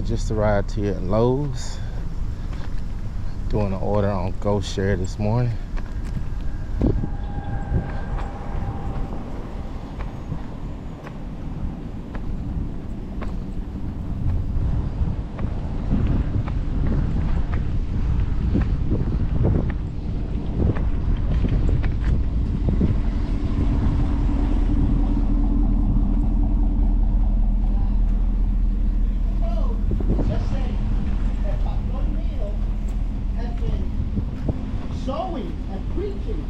Just arrived here at Lowe's. Doing an order on GoShare this morning. Sewing and preaching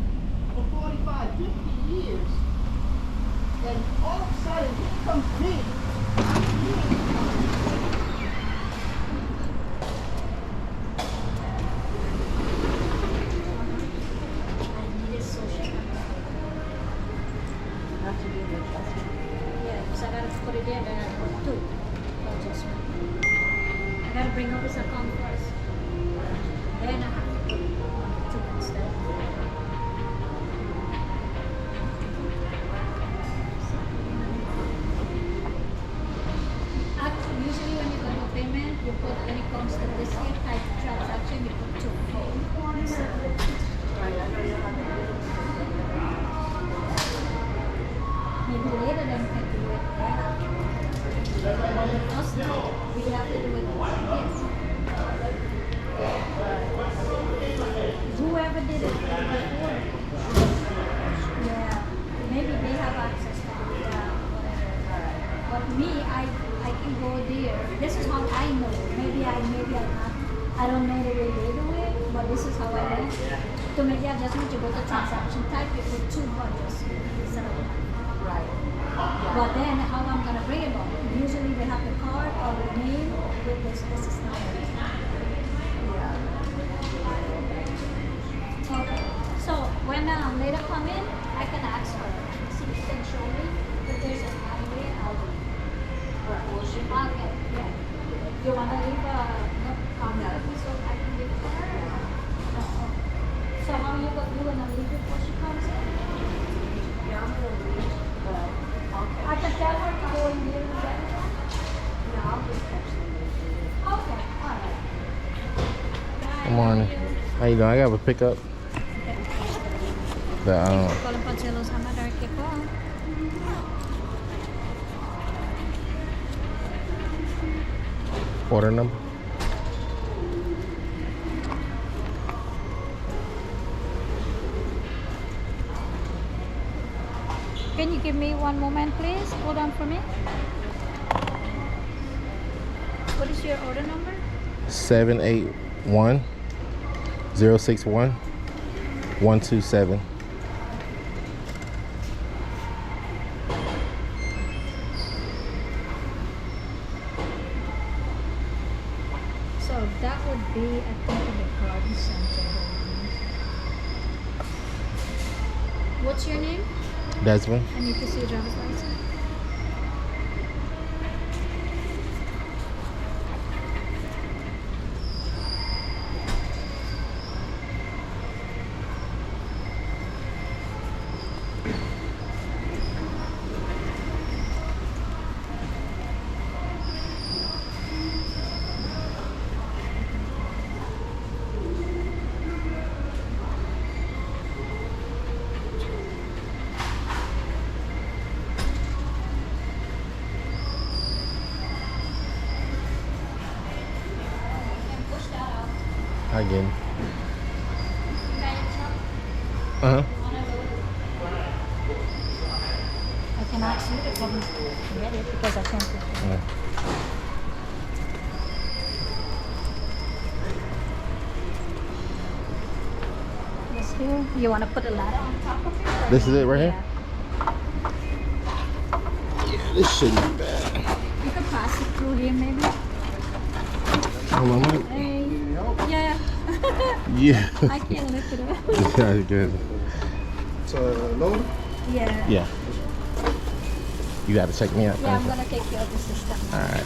for 45, 50 years, and all of a sudden here comes me. Yeah, because I gotta put it in and I put two adjustment. I gotta bring up his account first. Then I have to put two instead. Usually when you go to payment, you put, when it comes to this here type of transaction, you put two. Maybe later then we can do it there. Us now, we have to do it this. Whoever did it before, yeah, maybe they have access to it, yeah, whatever. But me, I can go there. This is how I know. Maybe I'm not. I don't know the way they do it, but this is how I know. To make the adjustment, you go to transaction type it with two budgets instead of one. Right. But then how I'm gonna bring it up? Usually they have the card or the name with this. This is not it. Okay. So when later come in, I can ask her. See if she can show me if there's an highway. I'll do. Okay. Yeah. You wanna leave a comment so I can give it to her? No. So how you gonna leave it before she comes in? Yeah, I'm gonna leave, but okay. I can tell her to go in there and get it. No, I'll just actually leave it. Okay. All right. Good morning. How you doing? I got a pickup. The Kalau ponsel sama dari ko. order number. Can you give me one moment, please? Hold on for me. What is your order number? 781-061-127. So that would be, I think, in the garden center. What's your name? Desmond. I need to see your driver's license. Again. I can ask you to come get it because I can't put it. Yeah. This here, you want to put a ladder on top of it? Or This is it right here? Yeah. Yeah, this shouldn't be bad. You could pass it through here maybe. Hold on, Mike. Hey. Yeah. Yeah. I can't lift it up. Yeah, good. So, Lowe? Yeah. Yeah. You got to check me out. Yeah, I'm gonna take care of the system. All right.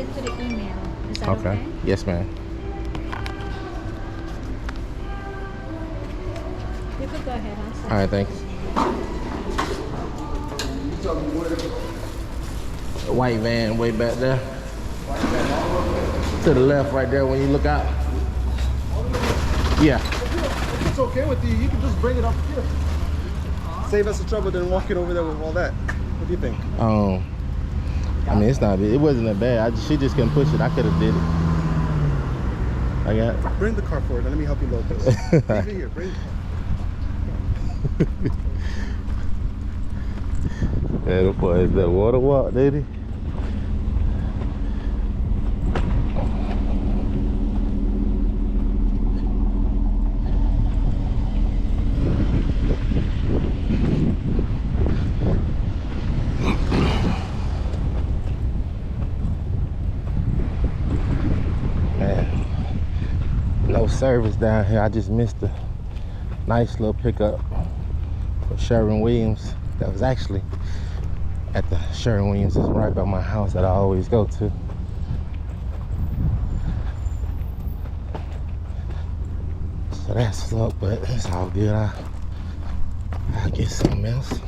it to the email. Is that okay? Yes, ma'am. You could go ahead. I'll send All right, thanks. The white van way back there. To the left right there when you look out. Yeah. If it's okay with you, you can just bring it up here. Save us the trouble than walking over there with all that. What do you think? I mean, it's not. It wasn't that bad. She just couldn't push it. I could have did it. I got. Bring the car forward and let me help you load this. Leave it here. Bring it. Yeah, the boy is that water walk, lady. Man, no service down here. I just missed a nice little pickup for Sherwin-Williams. That was actually at the Sherwin-Williams is right by my house that I always go to. So that's up, but it's all good. I'll get something else.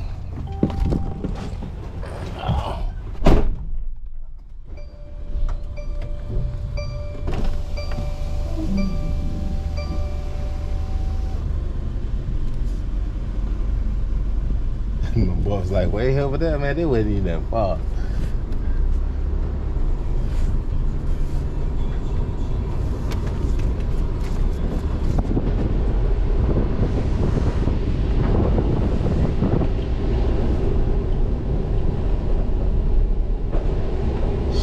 My boy was like, way over there, man, they wasn't even that far.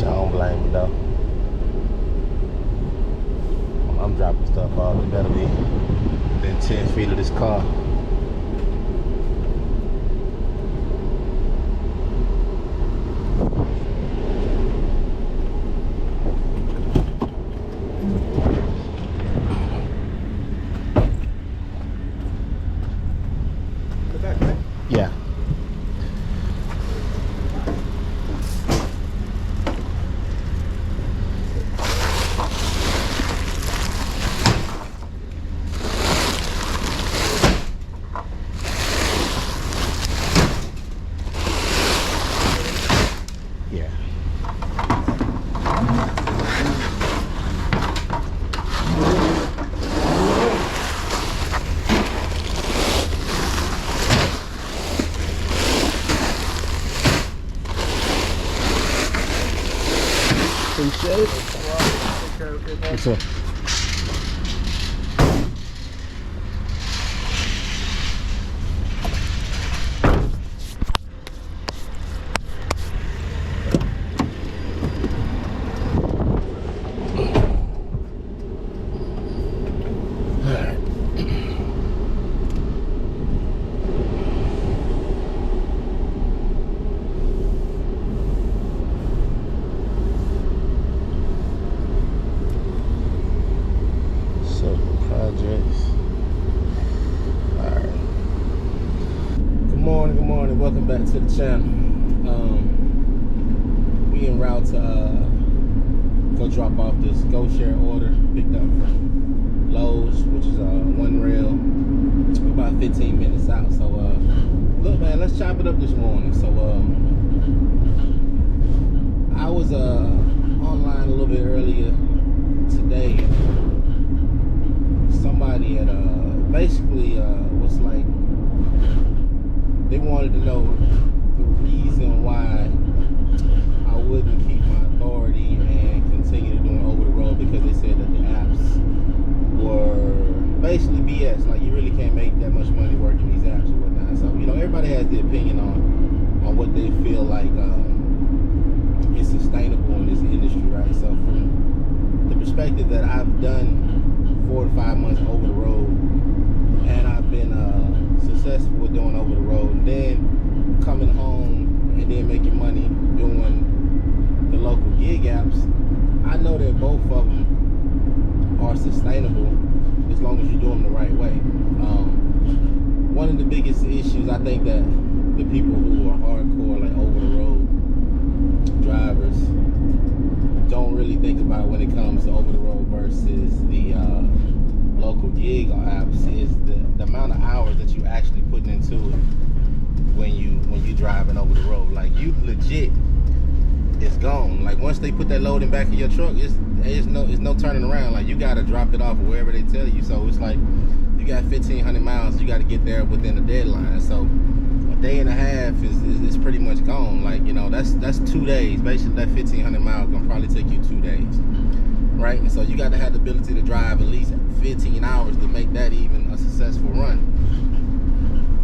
I don't blame me though. When I'm dropping stuff off, it better be within 10 feet of this car. Yeah. Yeah. Appreciate it. Take care of it. What's up? Good morning, welcome back to the channel. We en route to go drop off this GoShare order picked up from Lowe's, which is one rail, about 15 minutes out. So look, man, let's chop it up this morning. So I was online a little bit earlier today. Somebody had basically was like, they wanted to know the reason why I wouldn't keep my authority and continue to do it over the road, because they said that the apps were basically BS. Like, you really can't make that much money working these apps or whatnot. So, you know, everybody has the opinion on what they feel like is sustainable in this industry, right? So from the perspective that I've done 4 to 5 months over the road, and I've been successful with doing over the road, and then coming home and then making money doing the local gig apps, I know that both of them are sustainable as long as you do them the right way. One of the biggest issues, I think, that the people who are hardcore, like over the road drivers, don't think about when it comes to over the road versus the local gig apps is the amount of hours that you actually putting into it when you driving over the road. Like, you legit, it's gone. Like, once they put that load in back of your truck, it's no turning around. Like, you gotta drop it off wherever they tell you. So it's like you got 1,500 miles, you got to get there within the deadline. So a day and a half is pretty much gone. Like, you know, that's 2 days. Basically, that 1,500 miles gonna probably take you 2 days, right? And so you got to have the ability to drive at least 15 hours to make that even a successful run.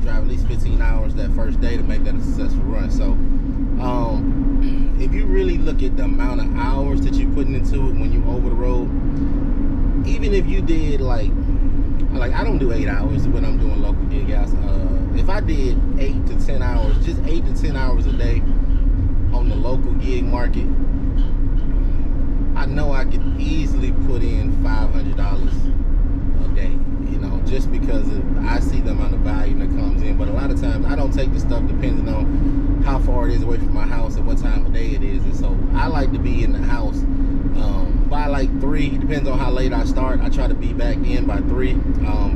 Drive at least 15 hours that first day to make that a successful run. So if you really look at the amount of hours that you're putting into it when you over the road, even if you did like I don't do 8 hours when I'm doing local gig outs. If I did 8 to 10 hours, just 8 to 10 hours a day on the local gig market, I know I could easily put in $500 a day, you know, just because I see the amount of value that comes in. But a lot of times I don't take the stuff depending on how far it is away from my house and what time of day it is. And so I like to be in the house by like 3. It depends on how late I start. I try to be back in by 3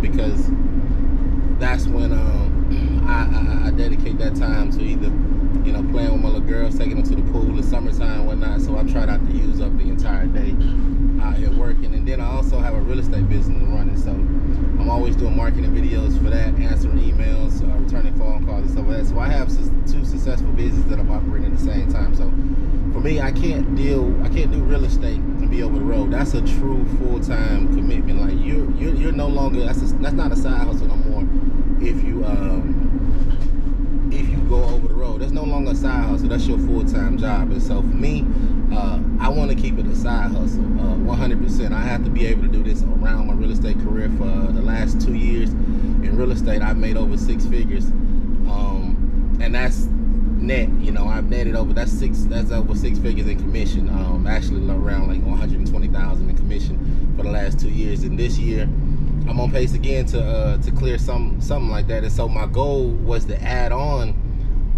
because that's when I dedicate that time to either, you know, playing with my little girls, taking them to the pool, the summertime, whatnot. So I try not to use up the entire day out here working. And then I also have a real estate business running, so I'm always doing marketing videos for that, answering emails, returning phone calls and stuff like that. So I have 2 successful businesses that I'm operating at the same time. So for me, I can't do real estate and be over the road. That's a true full-time commitment. Like, you're no longer, that's not a side hustle no more. If you go over the road, that's no longer a side hustle. That's your full-time job. And so for me, I want to keep it a side hustle, 100%. I have to be able to do this around my real estate career. For the last 2 years in real estate, I've made over 6 figures, and that's net. You know, I've netted over that's over 6 figures in commission. Actually around like 120,000 in commission for the last 2 years, and this year I'm on pace again to clear something like that. And so my goal was to add on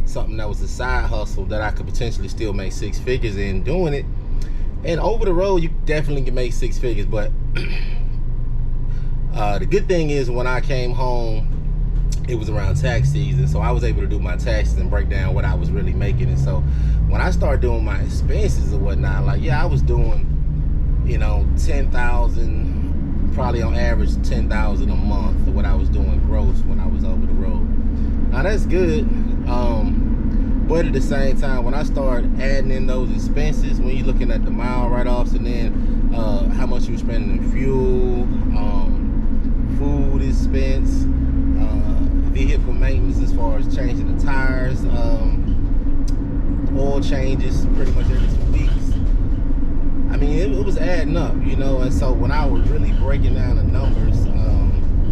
something that was a side hustle that I could potentially still make 6 figures in doing it. And over the road, you definitely can make 6 figures. But the good thing is, when I came home, it was around tax season, so I was able to do my taxes and break down what I was really making. And so when I started doing my expenses or whatnot, like, yeah, I was doing, you know, 10,000, probably on average 10,000 a month for what I was doing gross when I was over the road. Now that's good, but at the same time, when I start adding in those expenses, when you're looking at the mile write-offs, and then how much you're spending in fuel, food expense, vehicle maintenance as far as changing the tires, oil changes pretty much every 2 weeks. I mean, it was adding up, you know. And so when I was really breaking down the numbers,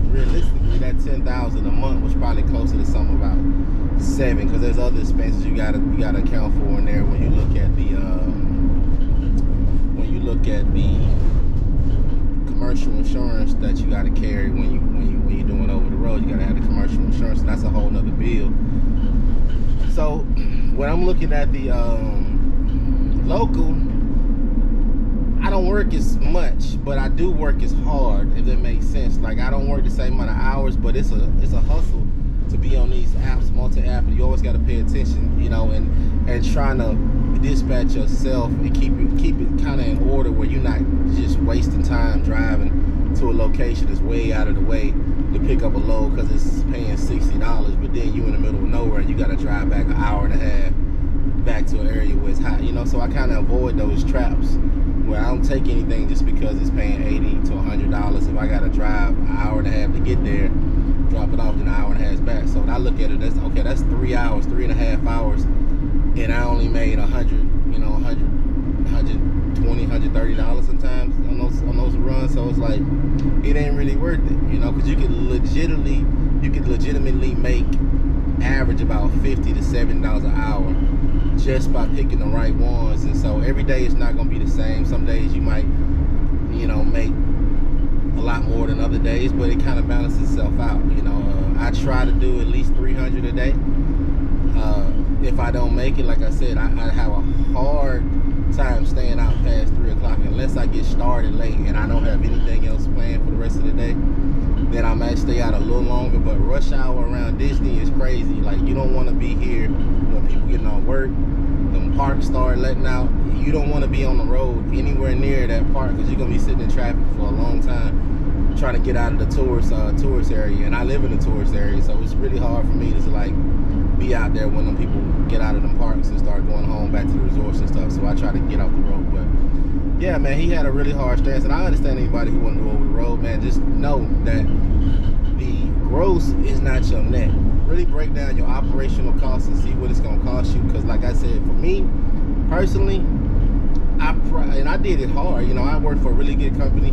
realistically, that 10,000 a month was probably closer to something about 7, because there's other expenses you gotta account for in there when you look at the commercial insurance that you gotta carry when you're doing over the road. You gotta have the commercial insurance, and that's a whole nother bill. So when I'm looking at the local, I don't work as much, but I do work as hard, if that makes sense. Like, I don't work the same amount of hours, but it's a hustle to be on these apps, multi-app, and you always got to pay attention, you know, and trying to dispatch yourself and keep it kind of in order, where you're not just wasting time driving to a location that's way out of the way to pick up a load because it's paying $60, but then you in the middle of nowhere and you got to drive back an hour and a half back to an area where it's hot, you know. So I kind of avoid those traps where I don't take anything just because it's paying $80 to $100. If I got to drive an hour and a half to get there, drop it off, then an hour and a half back. So when I look at it, that's 3 hours, 3.5 hours, and I only made $100, you know, $120, $130 sometimes on those runs. So it's like, it ain't really worth it, you know, because you could legitimately make average about $50 to $70 an hour just by picking the right ones. And so every day is not going to be the same. Some days you might, you know, make a lot more than other days, but it kind of balances itself out, you know. I try to do at least 300 a day. If I don't make it, like I said, I have a hard time staying out past 3 o'clock unless I get started late and I don't have anything else planned for the rest of the day. Then I might stay out a little longer. But rush hour around Disney is crazy. Like, you don't want to be here when people getting off work. The parks start letting out. You don't want to be on the road anywhere near that park because you're gonna be sitting in traffic for a long time trying to get out of the tourist area. And I live in the tourist area, so it's really hard for me to like be out there when them people get out of them parks and start going home back to the resorts and stuff. So I try to get off the road. But yeah, man, he had a really hard stance, and I understand anybody who want to go over the road, man. Just know that the gross is not your net. Really break down your operational costs and see what it's gonna cost you. Because like I said, for me personally, I did it hard. You know, I worked for a really good company,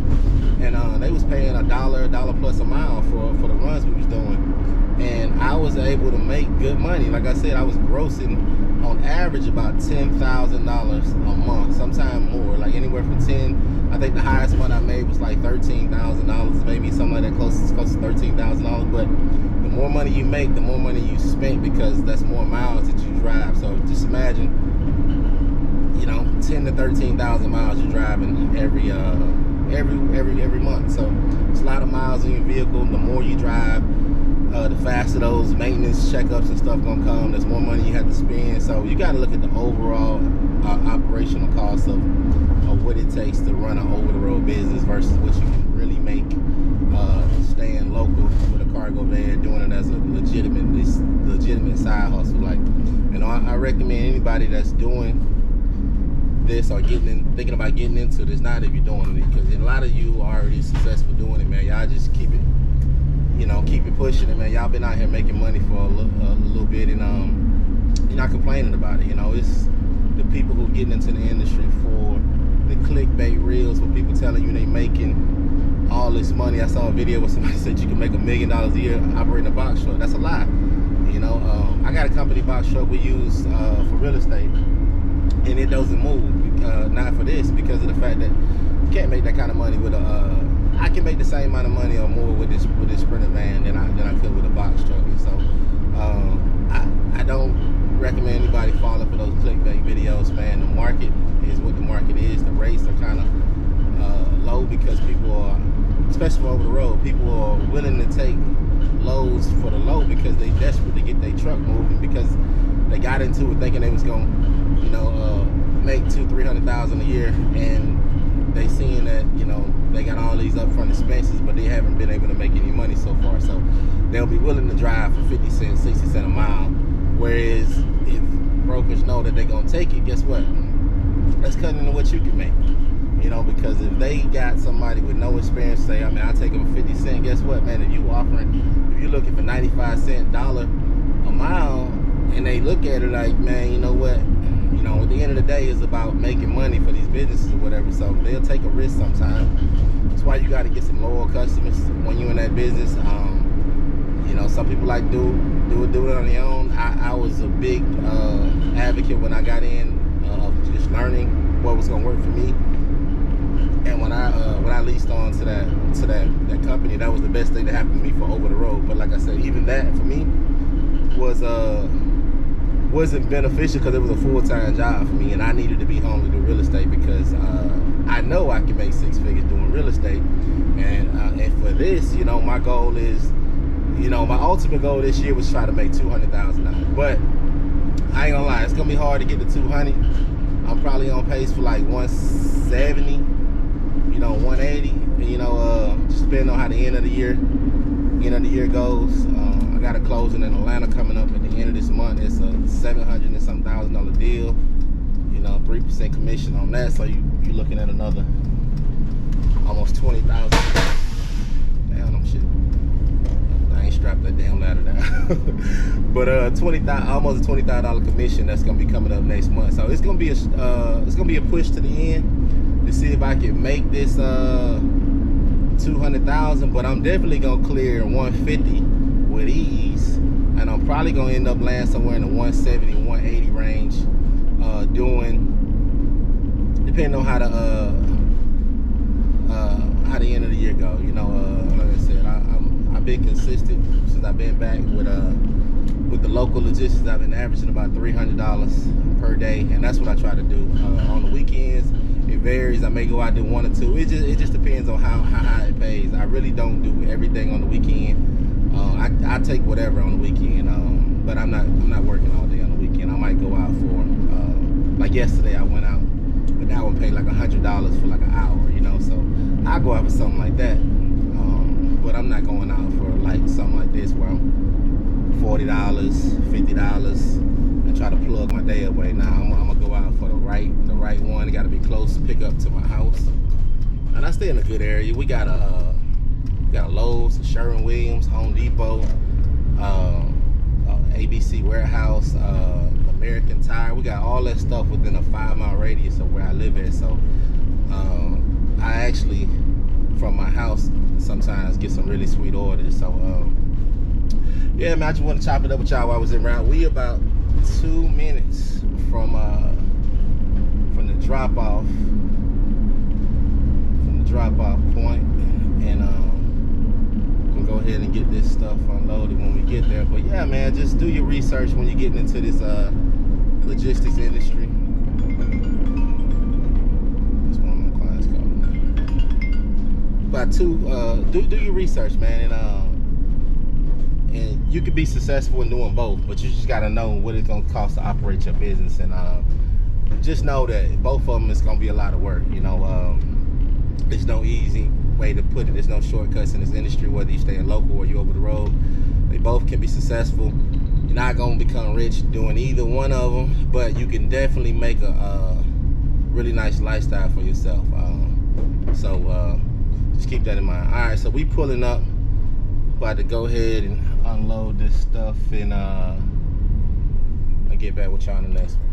and they was paying $1 plus a mile for the runs we was doing, and I was able to make good money. Like I said, I was grossing on average about $10,000 a month, sometime more, like anywhere from 10. I think the highest one I made was like $13,000, maybe something like that, close to $13,000. But the more money you make, the more money you spend, because that's more miles that you drive. So just imagine, you know, 10 to 13,000 miles you're driving every month. So it's a lot of miles in your vehicle. The more you drive, the faster those maintenance checkups and stuff gonna come. There's more money you have to spend. So you got to look at the overall operational cost of what it takes to run an over-the-road business versus what you can really make staying local with a cargo van, doing it as a legitimate side hustle. Like, you know, I recommend anybody that's doing this or thinking about getting into this, not if you're doing it, because a lot of you are already successful doing it, man. Y'all just keep it, you know, keep it pushing it, man. Y'all been out here making money for a little bit, and you're not complaining about it. You know, it's the people who getting into the industry for the clickbait reels, where people telling you they making all this money. I saw a video where somebody said you can make $1 million a year operating a box truck. That's a lie. You know, I got a company box truck we use for real estate, and it doesn't move. Not for this, because of the fact that you can't make that kind of money with a. I can make the same amount of money or more with this Sprinter van than I could with a box truck. And so I don't recommend anybody falling for those clickbait videos, man. The market is what the market is. The rates are kind of low because people are, especially over the road, people are willing to take loads for the low because they desperate to get their truck moving, because they got into it thinking they was gonna, you know, make $200,000-300,000 a year, and they seeing that, you know, they got all these upfront expenses, but they haven't been able to make any money so far. So they'll be willing to drive for 50 cents, 60 cents a mile. Whereas if brokers know that they're gonna take it, guess what? That's cutting into what you can make. You know, because if they got somebody with no experience say, I mean, I'll take them for 50 cents, guess what, man? If you're looking for 95 cent dollar a mile, and they look at it like, man, you know what? You know, at the end of the day, it's about making money for these businesses or whatever. So they'll take a risk sometimes. That's why you got to get some loyal customers when you're in that business. You know, some people like do it on their own. I was a big advocate when I got in of just learning what was going to work for me. And when I leased on to that company, that was the best thing that happened to me for over the road. But like I said, even that for me wasn't beneficial, because it was a full-time job for me, and I needed to be home to do real estate, because I know I can make 6 figures doing real estate. And for this, you know, my goal is, you know, my ultimate goal this year was try to make $200,000. But I ain't gonna lie, it's gonna be hard to get to 200. I'm probably on pace for like 170, you know, 180. You know, just depending on how the end of the year goes. I got a closing in Atlanta coming up at the end of this month. It's a $700 and some $1,000 deal. You know, 3% commission on that. So you're looking at another almost $20,000. Damn, I'm shit. I ain't strapped that damn ladder down. But almost a $20,000 commission that's gonna be coming up next month. So it's gonna be a push to the end to see if I can make this 200,000. But I'm definitely gonna clear 150 with ease, and I'm probably gonna end up landing somewhere in the 170, 180 range, depending on how the end of the year go. You know, like I said, I've been consistent since I've been back with the local logistics, I've been averaging about $300 per day, and that's what I try to do. On the weekends, it varies. I may go out do 1 or 2. It just depends on how high it pays. I really don't do everything on the weekend. I take whatever on the weekend, but I'm not working all day on the weekend. I might go out for like yesterday. I went out, but that one paid like $100 for like an hour, you know. So I go out for something like that. But I'm not going out for like something like this where I'm $40, $50 and try to plug my day away. Now I'm gonna go out for the right one. It got to be close to pick up to my house, and I stay in a good area. We got a Lowe's, Sherwin-Williams, Home Depot, ABC Warehouse, American Tire. We got all that stuff within a 5-mile radius of where I live at. So I actually, from my house, sometimes get some really sweet orders. So yeah, man, I just want to chop it up with y'all while I was in route. We about 2 minutes from the drop off point, and we'll go ahead and get this stuff unloaded when we get there. But yeah, man, just do your research when you're getting into this logistics industry. That's one of my clients calling me. But do your research, man, and you could be successful in doing both, but you just got to know what it's going to cost to operate your business, and just know that both of them is going to be a lot of work. You know, there's no easy way to put it. There's no shortcuts in this industry, whether you stay in local or you over the road. They both can be successful. You're not going to become rich doing either one of them, but you can definitely make a really nice lifestyle for yourself. So just keep that in mind. All right, so we pulling up, about to go ahead and unload this stuff, and I'll get back with y'all in the next one.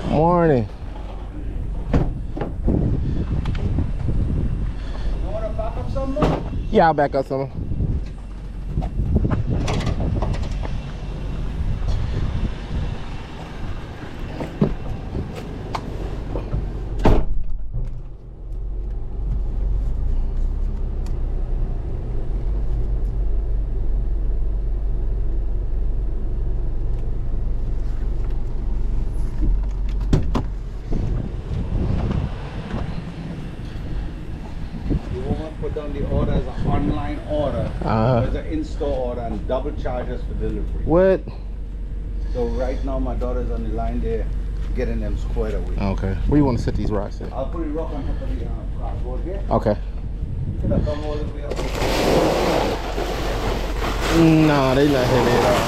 Morning. You want to back up some more? Yeah, I'll back up some. Put on the order as an online order, as an in-store order, and double charges for delivery. What? So right now my daughter's on the line there, getting them squared away. Okay. Where you want to set these rocks at? I'll put a rock on top of the board here. Okay. Can I come all the way up? No, they not heavy at all.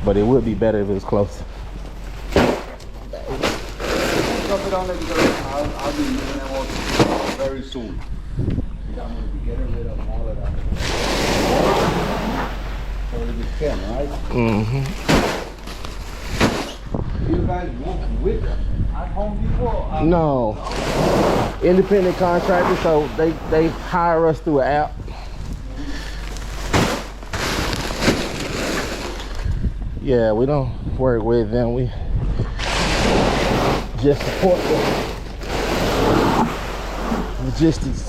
But it would be better if it was close. Drop it on there because I'll be using them all very soon. I'm going to be getting rid of all of that. So it'll be 10, right? Mm-hmm. You guys work with at Home Depot? No. Independent contractors, so they hire us through an app. Yeah, we don't work with them. We just support the logistics.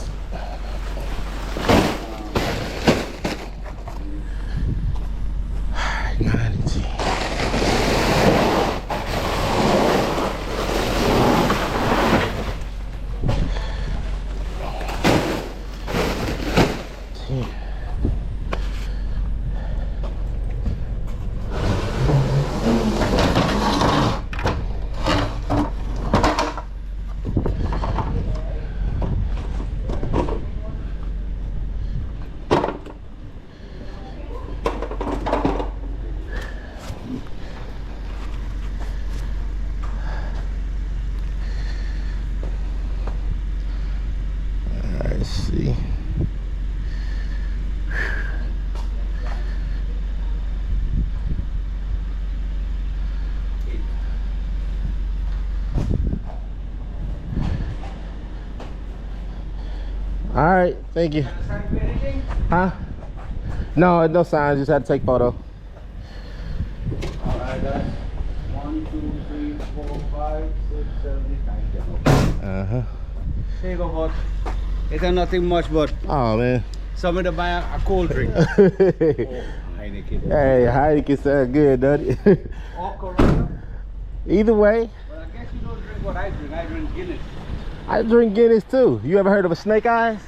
See. All right, thank you. Huh? No, no sign. Just had to take photo. All right, guys. 1, 1, 2, 3, 4, 5, 6, 7, 8, 9, 10. Uh-huh. There you go, boss. It's nothing much, but Oh, man. somebody to buy a cold drink. Oh, Hey, Heineken. Heineken sound good, doesn't it? Or Corona. Either way, But I guess you don't drink what I drink. I drink Guinness. I drink Guinness too. You ever heard of a snake eyes?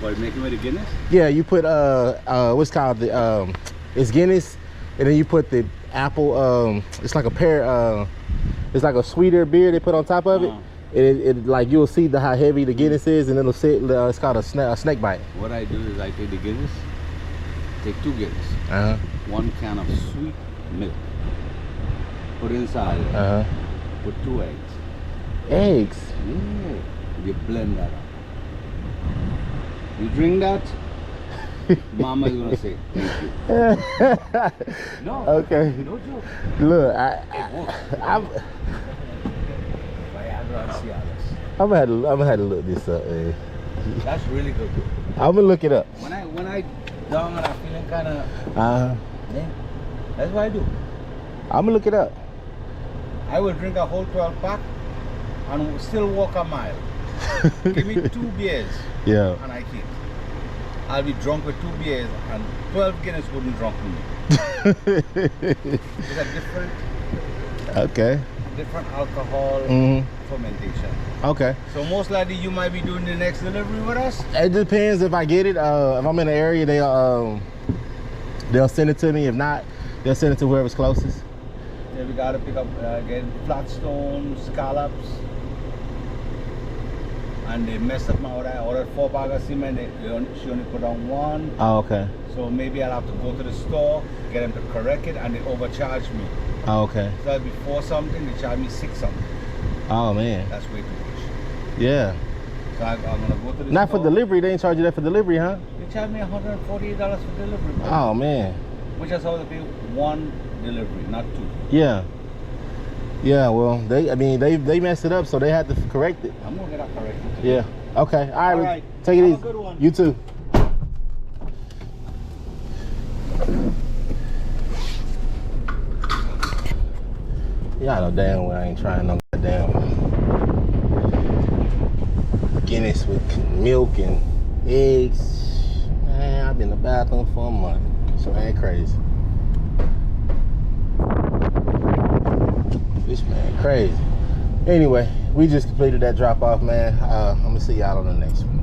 What, making with the Guinness? Yeah, you put what's called the it's Guinness, and then you put the apple it's like a pear it's like a sweeter beer they put on top of it. It like you'll see how heavy the Guinness is, and it'll say it's called a snake bite. What I do is I take the Guinness, take 2 Guinness, Uh-huh. 1 can of sweet milk, put inside it, Uh-huh. put 2 eggs. Eggs. Yeah. You blend that up. You drink that, Mama is gonna say thank you. No. Okay. No joke. Look, It works. I'm Viagra and Cialis. I'm gonna have to look this up, man. That's really good. I'm gonna look it up. When I down and I'm feeling kind of, Uh-huh. yeah, that's what I do. I'm gonna look it up. I will drink a whole 12 pack and still walk a mile. Give me 2 beers Yeah. and I keep. I'll be drunk with 2 beers and 12 Guinness wouldn't drunk me. It's a Okay. different alcohol Mm-hmm. fermentation. Okay. So most likely you might be doing the next delivery with us. It depends if I get it. If I'm in the area, they'll send it to me. If not, they'll send it to whoever's closest. Yeah, we gotta pick up again flatstones, scallops. And they messed up my order. I ordered 4 bags of cement. She only put on 1. Oh, okay. So maybe I'll have to go to the store, get them to correct it, and they overcharge me. Oh, okay. So that'd be 4 something, they charge me 6 something. Oh, man. That's way too much. Yeah. So I'm gonna go to the Not for store. delivery. They ain't charge you that for delivery, huh? They charge me $148 for delivery. Oh, man. Which is how to pay 1 delivery, not 2. Yeah. Yeah, well, they messed it up, so they had to correct it. I'm gonna get that corrected. Yeah. Okay. All right. All right. Take it Have a easy. good one. You too. Y'all know damn well I ain't trying no goddamn Guinness with milk and eggs. Man, I've been in the bathroom for a month. So I ain't crazy. This man crazy. Anyway, we just completed that drop off, man. I'm gonna see y'all on the next one.